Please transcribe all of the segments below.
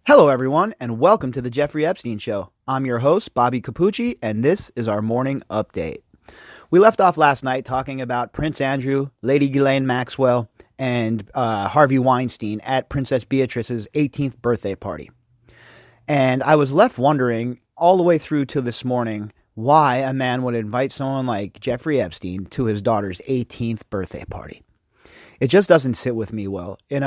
Hello, everyone, and welcome to the Jeffrey Epstein Show. I'm your host, Bobbycapucci, and this is our morning update. We left off last night talking about Prince Andrew, Lady Ghislaine Maxwell, and Harvey Weinstein at Princess Beatrice's 18th birthday party. And I was left wondering all the way through to this morning why a man would invite someone like Jeffrey Epstein to his daughter's 18th birthday party. It just doesn't sit with me well. In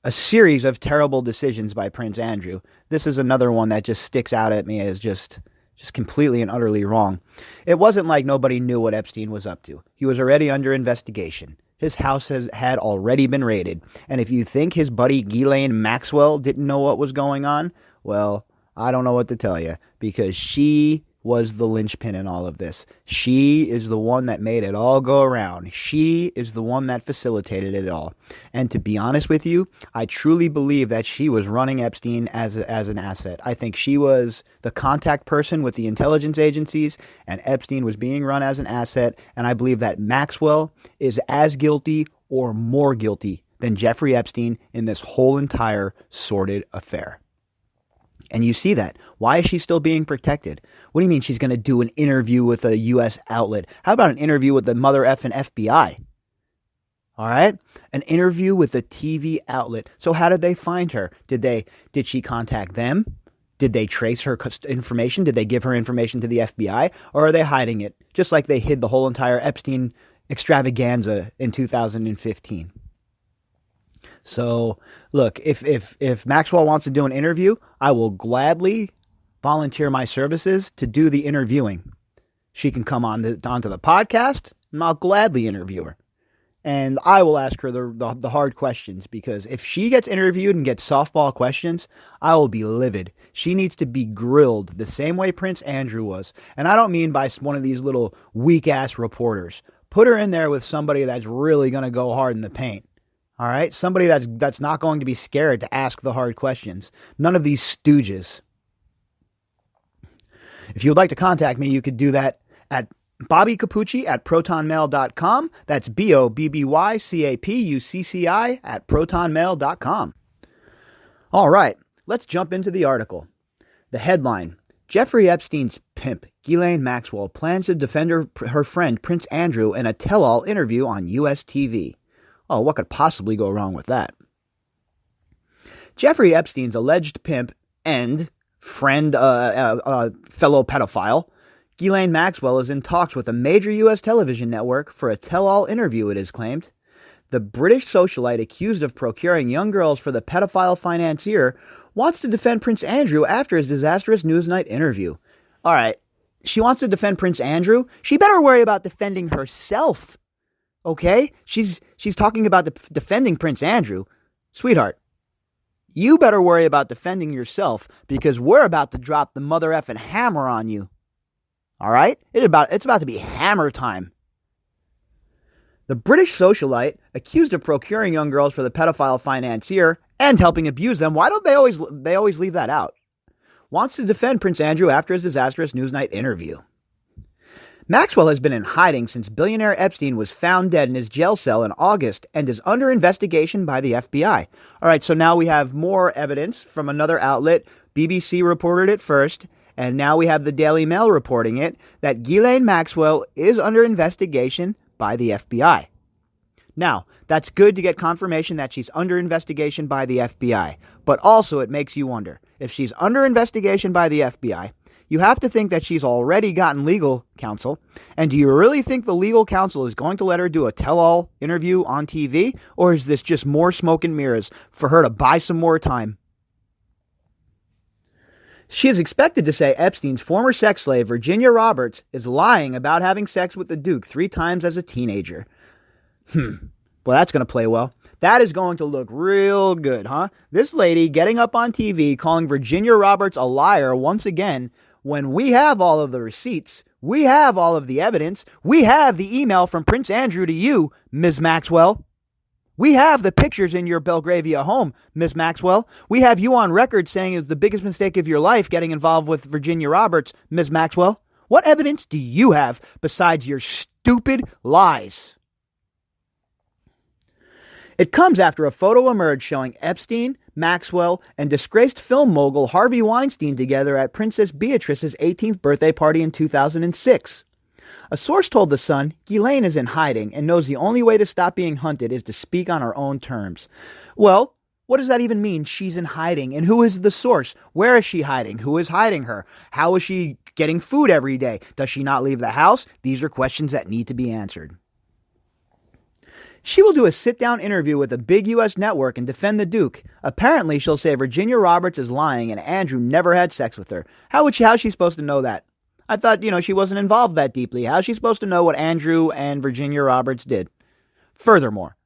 a series of terrible decisions by Prince Andrew, this is another one that just sticks out at me as just completely and utterly wrong. It wasn't like nobody knew what Epstein was up to. He was already under investigation. His house had already been raided. And if you think his buddy Ghislaine Maxwell didn't know what was going on, well, I don't know what to tell you, because she was the lynchpin in all of this. She is the one that made it all go around. She is the one that facilitated it all. And to be honest with you, I truly believe that she was running Epstein as an asset. I think she was the contact person with the intelligence agencies, and Epstein was being run as an asset. And I believe that Maxwell is as guilty or more guilty than Jeffrey Epstein in this whole entire sordid affair. And you see that. Why is she still being protected? What do you mean she's going to do an interview with a U.S. outlet? How about an interview with the mother effing FBI? All right? An interview with a TV outlet. So how did they find her? Did she contact them? Did they trace her information? Did they give her information to the FBI? Or are they hiding it? Just like they hid the whole entire Epstein extravaganza in 2015. So, look, if Maxwell wants to do an interview, I will gladly volunteer my services to do the interviewing. She can come onto the podcast, and I'll gladly interview her. And I will ask her the hard questions, because if she gets interviewed and gets softball questions, I will be livid. She needs to be grilled the same way Prince Andrew was. And I don't mean by one of these little weak-ass reporters. Put her in there with somebody that's really going to go hard in the paint. All right? Somebody that's not going to be scared to ask the hard questions. None of these stooges. If you would like to contact me, you could do that at Bobbycapucci at protonmail.com. That's BOBBYCAPUCCI at protonmail.com. All right, let's jump into the article. The headline: Jeffrey Epstein's pimp, Ghislaine Maxwell, plans to defend her friend Prince Andrew in a tell-all interview on U.S. TV. Oh, what could possibly go wrong with that? Jeffrey Epstein's alleged pimp and friend, fellow pedophile, Ghislaine Maxwell, is in talks with a major U.S. television network for a tell-all interview, it is claimed. The British socialite, accused of procuring young girls for the pedophile financier, wants to defend Prince Andrew after his disastrous Newsnight interview. All right, she wants to defend Prince Andrew? She better worry about defending herself. Okay? She's talking about defending Prince Andrew. Sweetheart, you better worry about defending yourself, because we're about to drop the mother effing hammer on you. All right? It's about to be hammer time. The British socialite, accused of procuring young girls for the pedophile financier and helping abuse them — why don't they always leave that out? — wants to defend Prince Andrew after his disastrous Newsnight interview. Maxwell has been in hiding since billionaire Epstein was found dead in his jail cell in August and is under investigation by the FBI. All right, so now we have more evidence from another outlet. BBC reported it first, and now we have the Daily Mail reporting it, that Ghislaine Maxwell is under investigation by the FBI. Now, that's good to get confirmation that she's under investigation by the FBI, but also it makes you wonder, if she's under investigation by the FBI, you have to think that she's already gotten legal counsel. And do you really think the legal counsel is going to let her do a tell-all interview on TV? Or is this just more smoke and mirrors for her to buy some more time? She is expected to say Epstein's former sex slave, Virginia Roberts, is lying about having sex with the Duke 3 times as a teenager. Well, that's going to play well. That is going to look real good, huh? This lady getting up on TV calling Virginia Roberts a liar once again, when we have all of the receipts, we have all of the evidence, we have the email from Prince Andrew to you, Ms. Maxwell. We have the pictures in your Belgravia home, Ms. Maxwell. We have you on record saying it was the biggest mistake of your life getting involved with Virginia Roberts, Ms. Maxwell. What evidence do you have besides your stupid lies? It comes after a photo emerged showing Epstein, Maxwell, and disgraced film mogul Harvey Weinstein together at Princess Beatrice's 18th birthday party in 2006. A source told The Sun, Ghislaine is in hiding and knows the only way to stop being hunted is to speak on her own terms. Well, what does that even mean? She's in hiding. And who is the source? Where is she hiding? Who is hiding her? How is she getting food every day? Does she not leave the house? These are questions that need to be answered. She will do a sit-down interview with a big U.S. network and defend the Duke. Apparently, she'll say Virginia Roberts is lying and Andrew never had sex with her. How's she supposed to know that? I thought, she wasn't involved that deeply. How's she supposed to know what Andrew and Virginia Roberts did? Furthermore,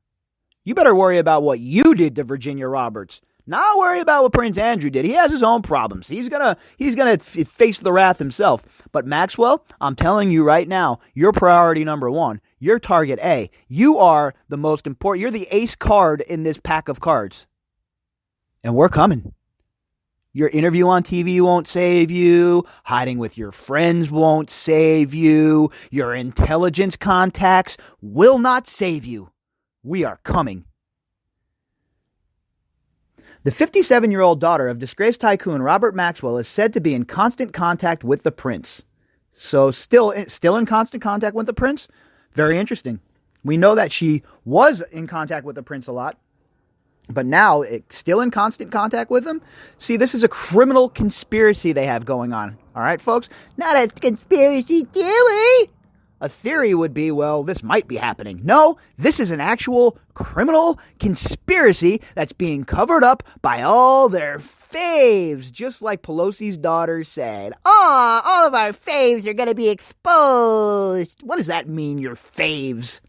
you better worry about what you did to Virginia Roberts. Not worry about what Prince Andrew did. He has his own problems. He's gonna face the wrath himself. But Maxwell, I'm telling you right now, you're priority number one. You're target A. You are the most important. You're the ace card in this pack of cards. And we're coming. Your interview on TV won't save you. Hiding with your friends won't save you. Your intelligence contacts will not save you. We are coming. The 57-year-old daughter of disgraced tycoon Robert Maxwell is said to be in constant contact with the prince. So still in constant contact with the prince? Very interesting. We know that she was in contact with the prince a lot. But now, still in constant contact with him? See, this is a criminal conspiracy they have going on. All right, folks? Not a conspiracy theory. A theory would be, well, this might be happening. No, this is an actual criminal conspiracy that's being covered up by all their faves. Just like Pelosi's daughter said, all of our faves are going to be exposed. What does that mean, your faves?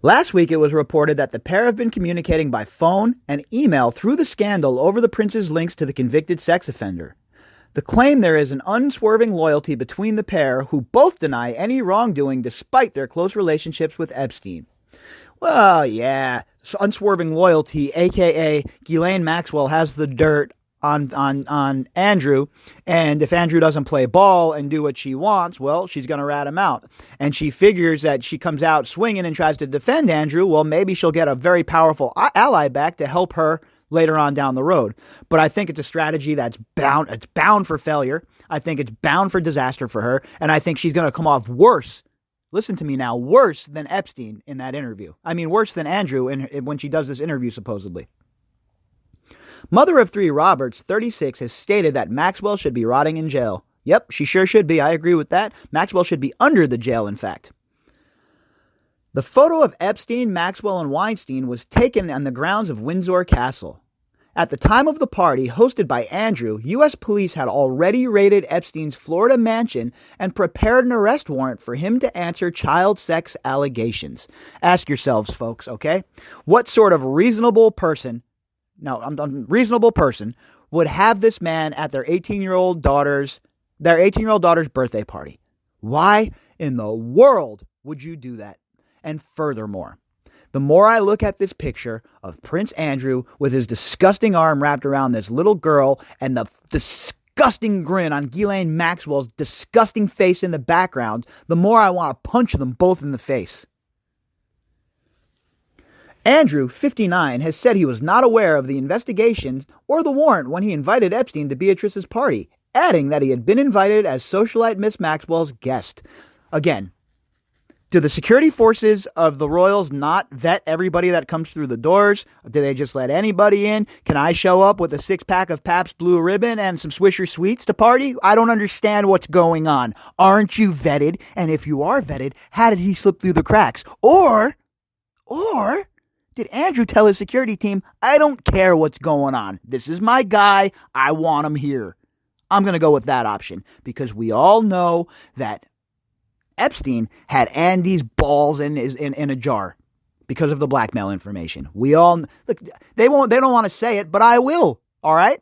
Last week, it was reported that the pair have been communicating by phone and email through the scandal over the prince's links to the convicted sex offender. The claim there is an unswerving loyalty between the pair, who both deny any wrongdoing despite their close relationships with Epstein. Well, yeah, unswerving loyalty, a.k.a. Ghislaine Maxwell has the dirt on Andrew, and if Andrew doesn't play ball and do what she wants, well, she's going to rat him out. And she figures that she comes out swinging and tries to defend Andrew, well, maybe she'll get a very powerful ally back to help her later on down the road. But I think it's a strategy that's bound for failure. I think it's bound for disaster for her, and I think she's going to come off worse. Listen to me now, worse than Epstein in that interview. I mean, worse than Andrew when she does this interview, supposedly. Mother of three Roberts, 36, has stated that Maxwell should be rotting in jail. Yep, she sure should be. I agree with that. Maxwell should be under the jail, in fact. The photo of Epstein, Maxwell, and Weinstein was taken on the grounds of Windsor Castle. At the time of the party, hosted by Andrew, U.S. police had already raided Epstein's Florida mansion and prepared an arrest warrant for him to answer child sex allegations. Ask yourselves, folks, okay? What sort of reasonable person would have this man at their 18-year-old daughter's birthday party? Why in the world would you do that? And furthermore, the more I look at this picture of Prince Andrew with his disgusting arm wrapped around this little girl and the disgusting grin on Ghislaine Maxwell's disgusting face in the background, the more I want to punch them both in the face. Andrew, 59, has said he was not aware of the investigations or the warrant when he invited Epstein to Beatrice's party, adding that he had been invited as socialite Miss Maxwell's guest. Again, do the security forces of the Royals not vet everybody that comes through the doors? Do they just let anybody in? Can I show up with a 6-pack of Pabst Blue Ribbon and some Swisher Sweets to party? I don't understand what's going on. Aren't you vetted? And if you are vetted, how did he slip through the cracks? Or did Andrew tell his security team, I don't care what's going on. This is my guy. I want him here. I'm going to go with that option because we all know that Epstein had Andy's balls in a jar because of the blackmail information. We all look, they don't want to say it, but I will. All right?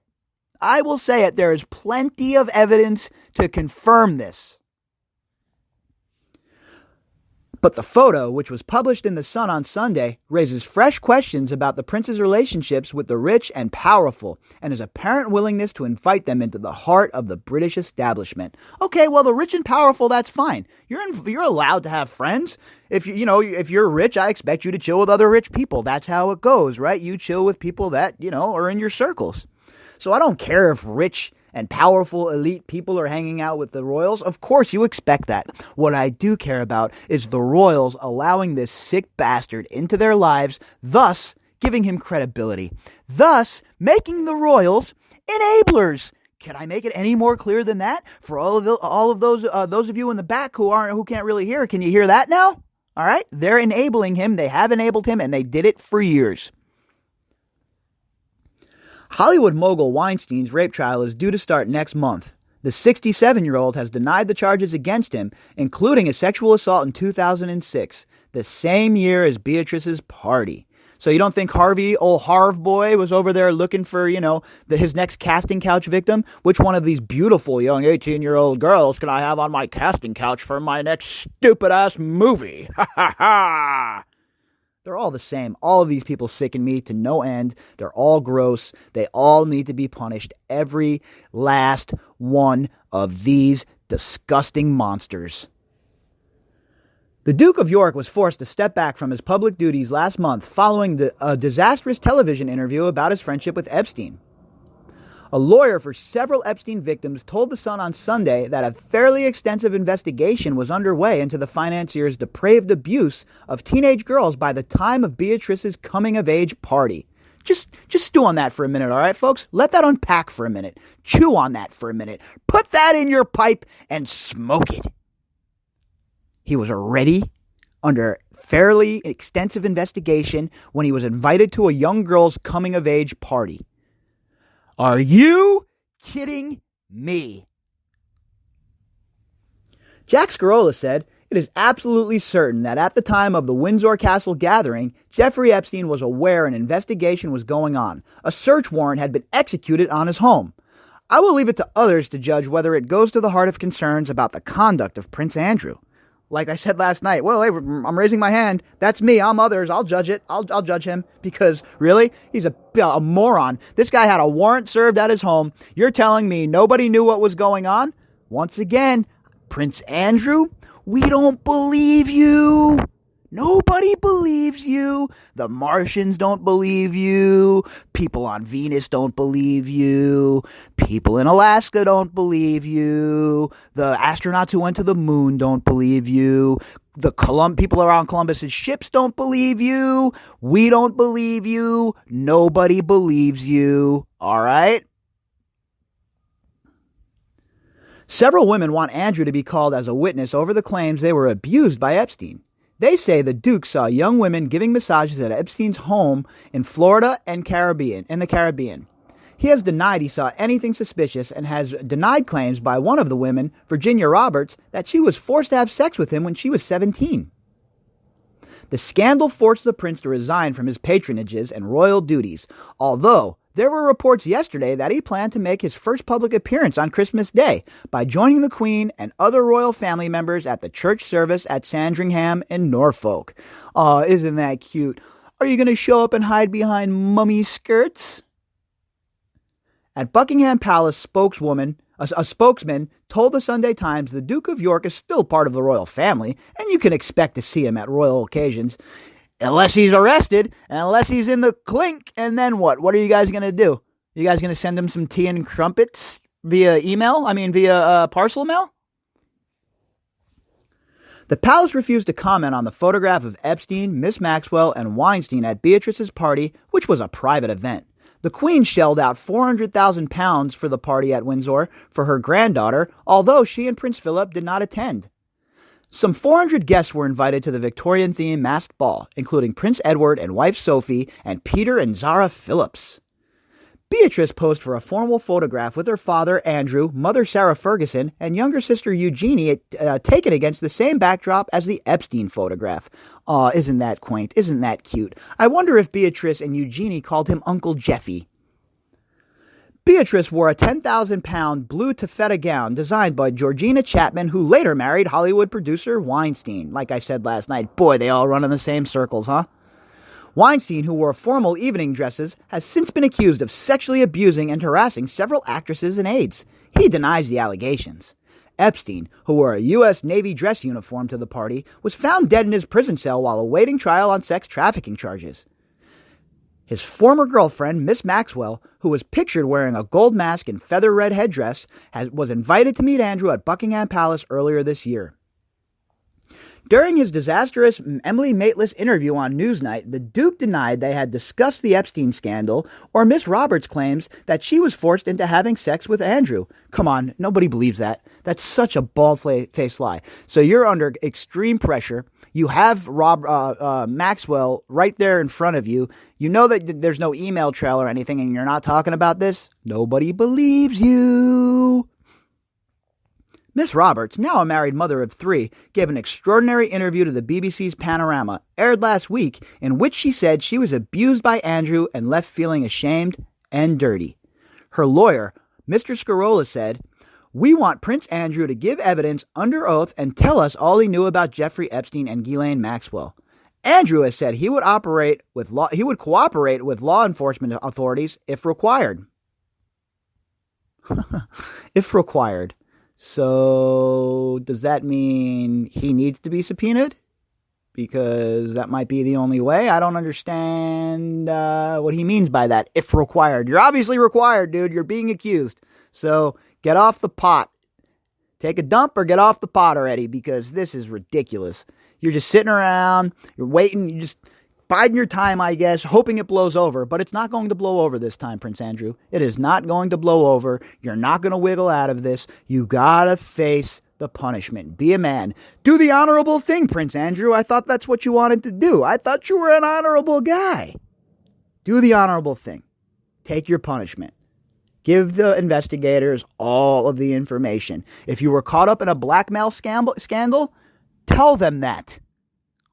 I will say it. There is plenty of evidence to confirm this. But the photo, which was published in The Sun on Sunday, raises fresh questions about the prince's relationships with the rich and powerful and his apparent willingness to invite them into the heart of the British establishment. Okay, well, the rich and powerful, that's fine. You're allowed to have friends. If you're rich, I expect you to chill with other rich people. That's how it goes, right? You chill with people that, are in your circles. So I don't care if rich and powerful elite people are hanging out with the royals. Of course, you expect that. What I do care about is the royals allowing this sick bastard into their lives, thus giving him credibility, thus making the royals enablers. Can I make it any more clear than that? For all of those of you in the back who can't really hear, can you hear that now? All right, they're enabling him. They have enabled him, and they did it for years. Hollywood mogul Weinstein's rape trial is due to start next month. The 67-year-old has denied the charges against him, including a sexual assault in 2006, the same year as Beatrice's party. So you don't think old Harv boy, was over there looking for, his next casting couch victim? Which one of these beautiful young 18-year-old girls can I have on my casting couch for my next stupid-ass movie? Ha ha ha! They're all the same. All of these people sicken me to no end. They're all gross. They all need to be punished. Every last one of these disgusting monsters. The Duke of York was forced to step back from his public duties last month following a disastrous television interview about his friendship with Epstein. A lawyer for several Epstein victims told The Sun on Sunday that a fairly extensive investigation was underway into the financier's depraved abuse of teenage girls by the time of Beatrice's coming-of-age party. Just stew on that for a minute, all right, folks? Let that unpack for a minute. Chew on that for a minute. Put that in your pipe and smoke it. He was already under fairly extensive investigation when he was invited to a young girl's coming-of-age party. Are you kidding me? Jack Scarola said, "It is absolutely certain that at the time of the Windsor Castle gathering, Jeffrey Epstein was aware an investigation was going on. A search warrant had been executed on his home. I will leave it to others to judge whether it goes to the heart of concerns about the conduct of Prince Andrew." Like I said last night, well, hey, I'm raising my hand. That's me. I'm others. I'll judge it. I'll judge him because, really, he's a moron. This guy had a warrant served at his home. You're telling me nobody knew what was going on? Once again, Prince Andrew, we don't believe you. Nobody believes you. The Martians don't believe you. People on Venus don't believe you. People in Alaska don't believe you. The astronauts who went to the moon don't believe you. The people around Columbus's ships don't believe you. We don't believe you. Nobody believes you. All right? Several women want Andrew to be called as a witness over the claims they were abused by Epstein. They say the Duke saw young women giving massages at Epstein's home in Florida and the Caribbean. He has denied he saw anything suspicious and has denied claims by one of the women, Virginia Roberts, that she was forced to have sex with him when she was 17. The scandal forced the prince to resign from his patronages and royal duties, although there were reports yesterday that he planned to make his first public appearance on Christmas Day by joining the Queen and other royal family members at the church service at Sandringham in Norfolk. Aw, isn't that cute? Are you going to show up and hide behind mummy skirts? At Buckingham Palace, a spokesman told the Sunday Times the Duke of York is still part of the royal family, and you can expect to see him at royal occasions. Unless he's arrested, unless he's in the clink, and then what? What are you guys going to do? You guys going to send him some tea and crumpets via parcel mail? The palace refused to comment on the photograph of Epstein, Miss Maxwell, and Weinstein at Beatrice's party, which was a private event. The Queen shelled out £400,000 for the party at Windsor for her granddaughter, although she and Prince Philip did not attend. Some 400 guests were invited to the Victorian-themed masked ball, including Prince Edward and wife Sophie and Peter and Zara Phillips. Beatrice posed for a formal photograph with her father, Andrew, mother Sarah Ferguson, and younger sister Eugenie, taken against the same backdrop as the Epstein photograph. Aw, isn't that quaint? Isn't that cute? I wonder if Beatrice and Eugenie called him Uncle Jeffy. Beatrice wore a 10,000-pound blue taffeta gown designed by Georgina Chapman, who later married Hollywood producer Weinstein. Like I said last night, boy, they all run in the same circles, huh? Weinstein, who wore formal evening dresses, has since been accused of sexually abusing and harassing several actresses and aides. He denies the allegations. Epstein, who wore a U.S. Navy dress uniform to the party, was found dead in his prison cell while awaiting trial on sex trafficking charges. His former girlfriend, Miss Maxwell, who was pictured wearing a gold mask and feather red headdress, was invited to meet Andrew at Buckingham Palace earlier this year. During his disastrous Emily Maitlis interview on Newsnight, the Duke denied they had discussed the Epstein scandal or Miss Roberts' claims that she was forced into having sex with Andrew. Come on, nobody believes that. That's such a bald-faced lie. So you're under extreme pressure. You have Maxwell right there in front of you. You know that there's no email trail or anything, and you're not talking about this. Nobody believes you. Miss Roberts, now a married mother of 3, gave an extraordinary interview to the BBC's Panorama, aired last week, in which she said she was abused by Andrew and left feeling ashamed and dirty. Her lawyer, Mr. Scarola, said, "We want Prince Andrew to give evidence under oath and tell us all he knew about Jeffrey Epstein and Ghislaine Maxwell. Andrew has said he would cooperate with law enforcement authorities if required." If required. So, does that mean he needs to be subpoenaed? Because that might be the only way. I don't understand what he means by that, if required. You're obviously required, dude. You're being accused. So, get off the pot. Take a dump or get off the pot already, because this is ridiculous. You're just sitting around, you're waiting, you're just biding your time, I guess, hoping it blows over. But it's not going to blow over this time, Prince Andrew. It is not going to blow over. You're not going to wiggle out of this. You gotta face the punishment. Be a man. Do the honorable thing, Prince Andrew. I thought that's what you wanted to do. I thought you were an honorable guy. Do the honorable thing. Take your punishment. Give the investigators all of the information. If you were caught up in a blackmail scandal, tell them that.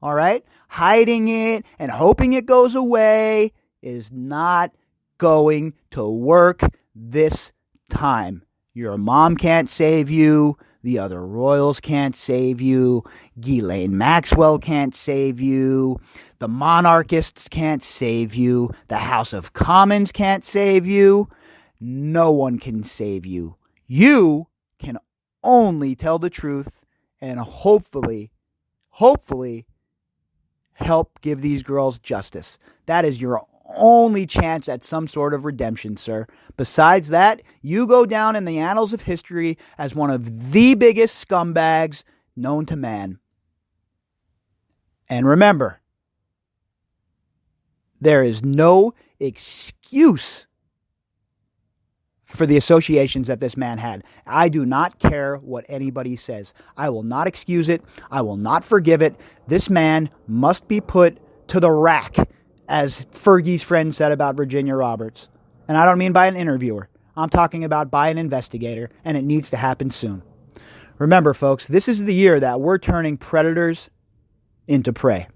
All right? Hiding it and hoping it goes away is not going to work this time. Your mom can't save you. The other royals can't save you. Ghislaine Maxwell can't save you. The monarchists can't save you. The House of Commons can't save you. No one can save you. You can only tell the truth and hopefully help give these girls justice. That is your only chance at some sort of redemption, sir. Besides that, you go down in the annals of history as one of the biggest scumbags known to man. And remember, there is no excuse for the associations that this man had. I do not care what anybody says. I will not excuse it. I will not forgive it. This man must be put to the rack, as Fergie's friend said about Virginia Roberts. And I don't mean by an interviewer. I'm talking about by an investigator, and it needs to happen soon. Remember, folks, this is the year that we're turning predators into prey.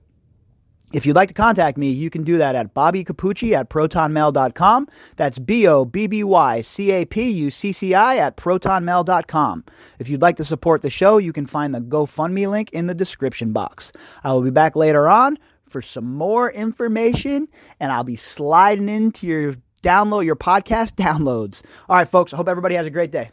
If you'd like to contact me, you can do that at bobbycapucci@protonmail.com. That's BOBBYCAPUCCI@protonmail.com. If you'd like to support the show, you can find the GoFundMe link in the description box. I will be back later on for some more information, and I'll be sliding into your podcast downloads. All right, folks, I hope everybody has a great day.